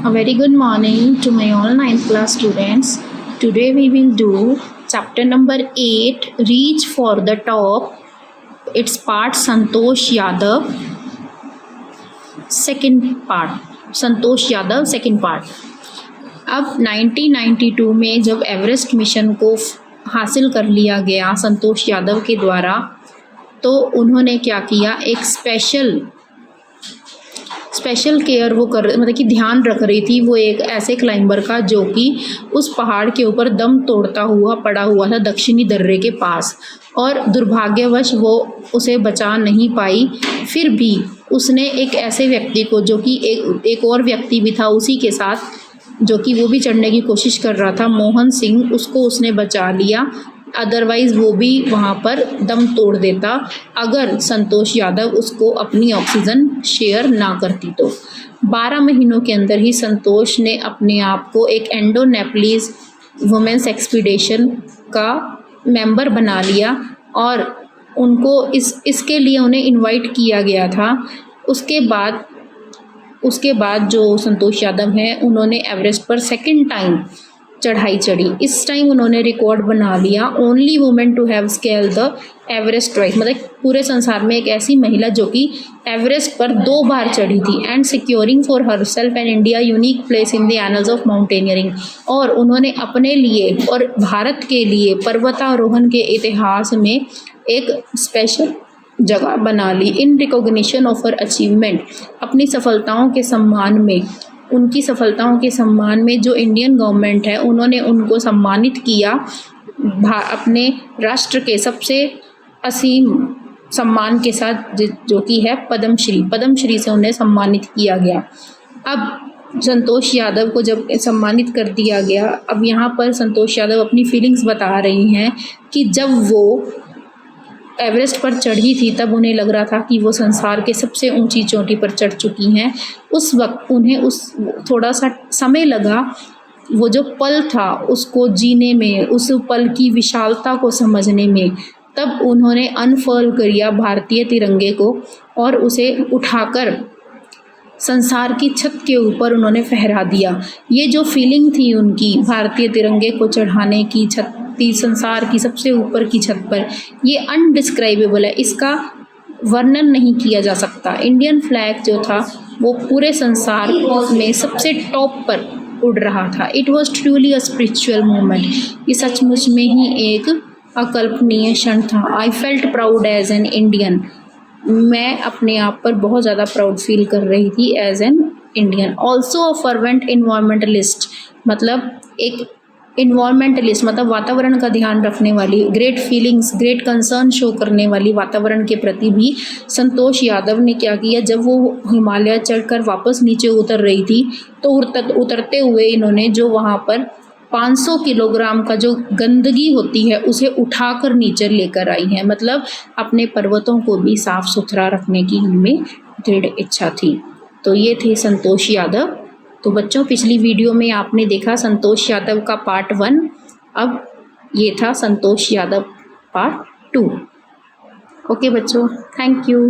A very good morning to my all 9th class students. Today we will do chapter number 8, Reach for the Top. It's part Santosh Yadav, second part. Santosh Yadav second part. अब 1992 में जब Everest mission को हासिल कर लिया गया संतोष यादव के द्वारा, तो उन्होंने क्या किया, एक स्पेशल केयर वो मतलब कि ध्यान रख रही थी वो एक ऐसे क्लाइंबर का जो कि उस पहाड़ के ऊपर दम तोड़ता हुआ पड़ा हुआ था दक्षिणी दर्रे के पास, और दुर्भाग्यवश वो उसे बचा नहीं पाई। फिर भी उसने एक ऐसे व्यक्ति को, जो कि एक और व्यक्ति भी था उसी के साथ, जो कि वो भी चढ़ने की कोशिश कर रहा था, मोहन सिंह, उसको उसने बचा लिया। अदरवाइज़ वो भी वहाँ पर दम तोड़ देता अगर संतोष यादव उसको अपनी ऑक्सीजन शेयर ना करती। तो 12 महीनों के अंदर ही संतोष ने अपने आप को एक इंडोनेपालीज वुमेन्स एक्सपीडिशन का मेंबर बना लिया, और उनको इसके लिए उन्हें इनवाइट किया गया था। उसके बाद जो संतोष यादव हैं, उन्होंने एवरेस्ट पर सेकंड टाइम चढ़ाई चढ़ी। इस टाइम उन्होंने रिकॉर्ड बना लिया, only women to have scale the Everest twice, मतलब पूरे संसार में एक ऐसी महिला जो कि एवरेस्ट पर 2 बार चढ़ी थी, and securing for herself and India unique place in the annuls of mountaineering. और उन्होंने अपने लिए और भारत के लिए पर्वतारोहण के इतिहास में एक स्पेशल जगह बना ली। In recognition of her achievement, अपनी सफलताओं के सम्मान में, उनकी सफलताओं के सम्मान में जो इंडियन गवर्नमेंट है उन्होंने उनको सम्मानित किया अपने राष्ट्र के सबसे असीम सम्मान के साथ, जो कि है पद्मश्री से उन्हें सम्मानित किया गया। अब संतोष यादव को जब सम्मानित कर दिया गया, अब यहाँ पर संतोष यादव अपनी फीलिंग्स बता रही हैं कि जब वो एवरेस्ट पर चढ़ी थी तब उन्हें लग रहा था कि वो संसार के सबसे ऊंची चोटी पर चढ़ चुकी हैं। उस वक्त उन्हें थोड़ा सा समय लगा वो जो पल था उसको जीने में, उस पल की विशालता को समझने में। तब उन्होंने अनफर्ल किया भारतीय तिरंगे को और उसे उठाकर संसार की छत के ऊपर उन्होंने फहरा दिया। ये जो फीलिंग थी उनकी भारतीय तिरंगे को चढ़ाने की, संसार की सबसे ऊपर की छत पर, ये अनडिस्क्राइबेबल है, इसका वर्णन नहीं किया जा सकता। इंडियन फ्लैग जो था वो पूरे संसार में सबसे टॉप पर उड़ रहा था। It was truly a spiritual moment. ये सचमुच में ही एक अकल्पनीय क्षण था। I felt proud as an Indian. मैं अपने आप पर बहुत ज़्यादा प्राउड फील कर रही थी as an Indian. Also a fervent environmentalist, मतलब एक इन्वायरमेंटलिस्ट मतलब वातावरण का ध्यान रखने वाली, great feelings, great concern show करने वाली वातावरण के प्रति भी संतोष यादव ने क्या किया, जब वो हिमालय चढ़कर वापस नीचे उतर रही थी तो उतरते हुए इन्होंने जो वहाँ पर 500 किलोग्राम का जो गंदगी होती है उसे उठाकर नीचे लेकर आई हैं। मतलब अपने पर्वतों को भी साफ सुथरा रखने की इनमें दृढ़ इच्छा थी। तो ये थे संतोष यादव। तो बच्चों, पिछली वीडियो में आपने देखा संतोष यादव का पार्ट 1, अब ये था संतोष यादव पार्ट 2। ओके बच्चों, थैंक यू।